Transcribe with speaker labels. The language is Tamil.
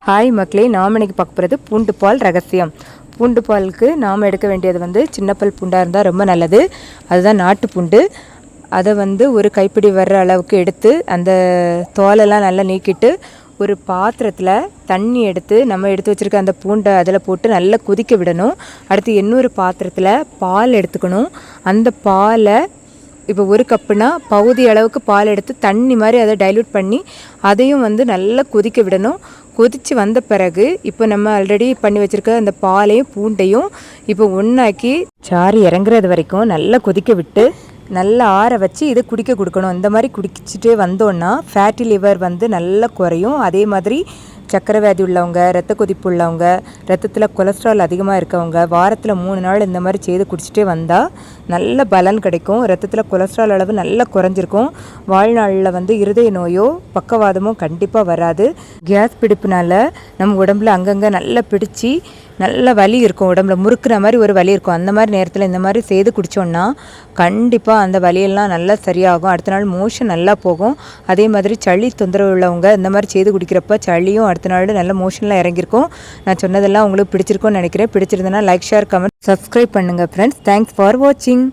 Speaker 1: ஹாய் மக்களே, நாம் இன்னைக்கு பார்க்க போகிறது பூண்டு பால் ரகசியம். பூண்டு பாலுக்கு நாம் எடுக்க வேண்டியது சின்னப்பல் பூண்டாக இருந்தால் ரொம்ப நல்லது. அதுதான் நாட்டு பூண்டு. அதை ஒரு கைப்பிடி வர்ற அளவுக்கு எடுத்து அந்த தோலெல்லாம் நல்லா நீக்கிட்டு ஒரு பாத்திரத்தில் தண்ணி எடுத்து நம்ம எடுத்து வச்சுருக்க அந்த பூண்டை அதில் போட்டு நல்லா கொதிக்க விடணும். அடுத்து இன்னொரு பாத்திரத்தில் பால் எடுத்துக்கணும். அந்த பாலை இப்போ ஒரு கப்புனா பகுதி அளவுக்கு பால் எடுத்து தண்ணி மாதிரி அதை டைல்யூட் பண்ணி அதையும் நல்லா கொதிக்க விடணும். கொதித்து வந்த பிறகு இப்போ நம்ம ஆல்ரெடி பண்ணி வச்சுருக்க அந்த பாலையும் பூண்டையும் இப்போ ஒன்றாக்கி சாறு இறங்குறது வரைக்கும் நல்லா கொதிக்க விட்டு நல்லா ஆற வச்சு இதை குடிக்க கொடுக்கணும். இந்த மாதிரி குடிச்சிட்டே வந்தோன்னா ஃபேட்டி லிவர் நல்லா குறையும். அதே மாதிரி சக்கரை வியாதி உள்ளவங்க, ரத்த கொதிப்பு உள்ளவங்க, ரத்தத்தில் கொலஸ்ட்ரால் அதிகமாக இருக்கவங்க வாரத்தில் 3 நாள் இந்த மாதிரி செய்து குடிச்சிட்டே வந்தால் நல்ல பலன் கிடைக்கும். ரத்தத்தில் கொலஸ்ட்ரால் அளவு நல்லா குறைஞ்சிருக்கும். வாழ்நாளில் இருதய நோயோ பக்கவாதமோ கண்டிப்பாக வராது. கேஸ் பிடிப்புனால நம்ம உடம்புல அங்கங்கே நல்லா பிடிச்சி நல்ல வலி இருக்கும், உடம்புல முறுக்குற மாதிரி ஒரு வலி இருக்கும். அந்த மாதிரி நேரத்தில் இந்த மாதிரி செய்து குடித்தோன்னா கண்டிப்பாக அந்த வலியெல்லாம் நல்லா சரியாகும். அடுத்த நாள் மோஷன் நல்லா போகும். அதே மாதிரி சளி தொந்தரவு உள்ளவங்க இந்த மாதிரி செய்து குடிக்கிறப்ப சளியும் அடுத்த நாள் நல்ல மோஷனில் இறங்கியிருக்கும். நான் சொன்னதெல்லாம் உங்களுக்கு பிடிச்சிருக்கும்னு நினைக்கிறேன். பிடிச்சிருந்தேன்னா லைக், ஷேர், கமெண்ட், சப்ஸ்கிரைப் பண்ணுங்கள் ஃப்ரெண்ட்ஸ். தேங்க்ஸ் ஃபார் வாட்சிங்.